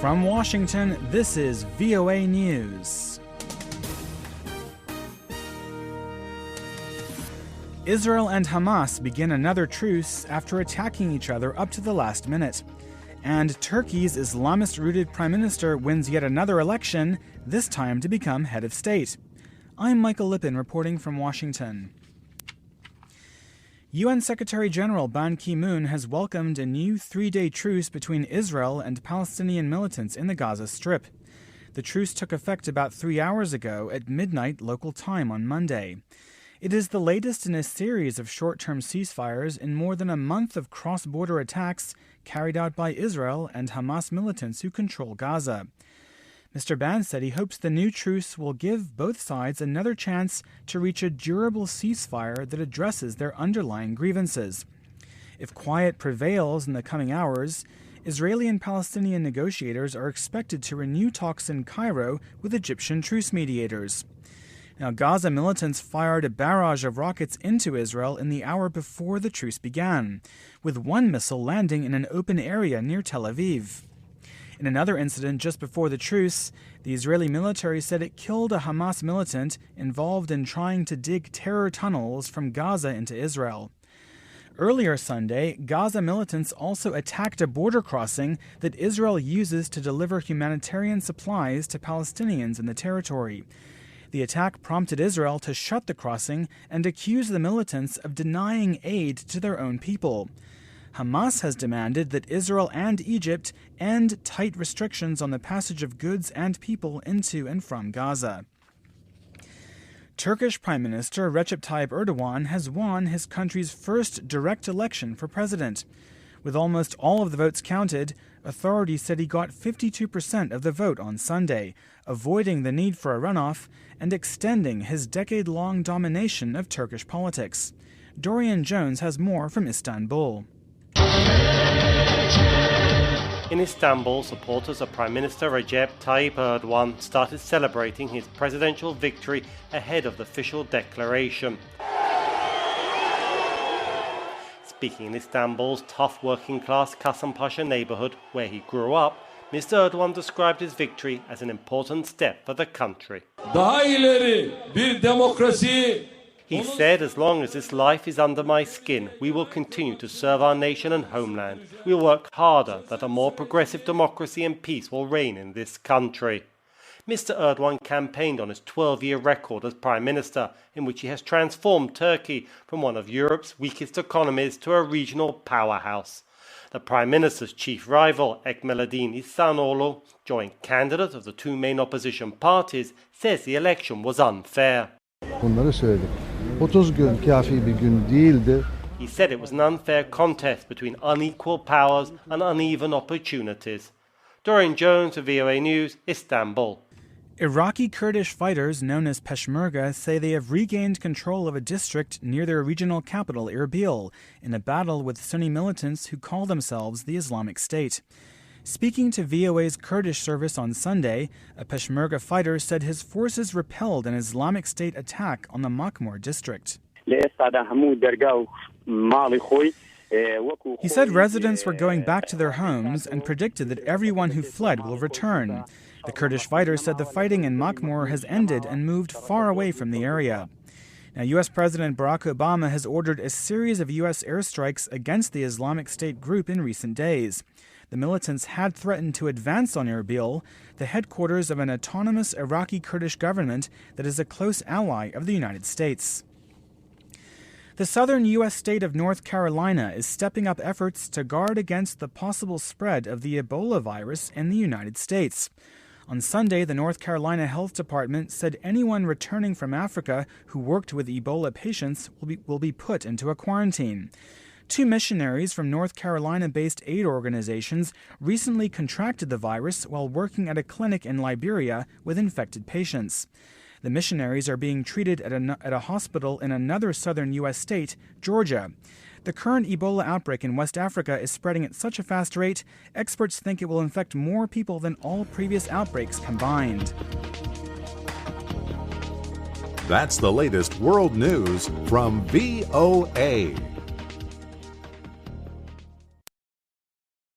From Washington, this is VOA News. Israel and Hamas begin another truce after attacking each other up to the last minute. And Turkey's Islamist-rooted Prime Minister wins yet another election, this time to become head of state. I'm Michael Lipin reporting from Washington. UN Secretary-General Ban Ki-moon has welcomed a new three-day truce between Israel and Palestinian militants in the Gaza Strip. The truce took effect about 3 hours ago at midnight local time on Monday. It is the latest in a series of short-term ceasefires in more than a month of cross-border attacks carried out by Israel and Hamas militants who control Gaza. Mr. Ban said he hopes the new truce will give both sides another chance to reach a durable ceasefire that addresses their underlying grievances. If quiet prevails in the coming hours, Israeli and Palestinian negotiators are expected to renew talks in Cairo with Egyptian truce mediators. Now, Gaza militants fired a barrage of rockets into Israel in the hour before the truce began, with one missile landing in an open area near Tel Aviv. In another incident just before the truce, the Israeli military said it killed a Hamas militant involved in trying to dig terror tunnels from Gaza into Israel. Earlier Sunday, Gaza militants also attacked a border crossing that Israel uses to deliver humanitarian supplies to Palestinians in the territory. The attack prompted Israel to shut the crossing and accuse the militants of denying aid to their own people. Hamas has demanded that Israel and Egypt end tight restrictions on the passage of goods and people into and from Gaza. Turkish Prime Minister Recep Tayyip Erdogan has won his country's first direct election for president. With almost all of the votes counted, authorities said he got 52% of the vote on Sunday, avoiding the need for a runoff and extending his decade-long domination of Turkish politics. Dorian Jones has more from Istanbul. In Istanbul, supporters of Prime Minister Recep Tayyip Erdogan started celebrating his presidential victory ahead of the official declaration. Speaking in Istanbul's tough working-class Kasımpaşa neighbourhood where he grew up, Mr. Erdogan described his victory as an important step for the country. He said, as long as this life is under my skin, we will continue to serve our nation and homeland. We will work harder that a more progressive democracy and peace will reign in this country. Mr. Erdogan campaigned on his 12-year record as Prime Minister, in which he has transformed Turkey from one of Europe's weakest economies to a regional powerhouse. The Prime Minister's chief rival, Ekmelettin İhsanoğlu, joint candidate of the two main opposition parties, says the election was unfair. He said it was an unfair contest between unequal powers and uneven opportunities. Dorian Jones of VOA News, Istanbul. Iraqi Kurdish fighters known as Peshmerga say they have regained control of a district near their regional capital, Erbil, in a battle with Sunni militants who call themselves the Islamic State. Speaking to VOA's Kurdish service on Sunday, a Peshmerga fighter said his forces repelled an Islamic State attack on the Makmur district. He said residents were going back to their homes and predicted that everyone who fled will return. The Kurdish fighter said the fighting in Makmur has ended and moved far away from the area. Now, U.S. President Barack Obama has ordered a series of U.S. airstrikes against the Islamic State group in recent days. The militants had threatened to advance on Erbil, the headquarters of an autonomous Iraqi Kurdish government that is a close ally of the United States. The southern U.S. state of North Carolina is stepping up efforts to guard against the possible spread of the Ebola virus in the United States. On Sunday, the North Carolina Health Department said anyone returning from Africa who worked with Ebola patients will be put into a quarantine. 2 missionaries from North Carolina-based aid organizations recently contracted the virus while working at a clinic in Liberia with infected patients. The missionaries are being treated at a hospital in another southern U.S. state, Georgia. The current Ebola outbreak in West Africa is spreading at such a fast rate, experts think it will infect more people than all previous outbreaks combined. That's the latest world news from VOA.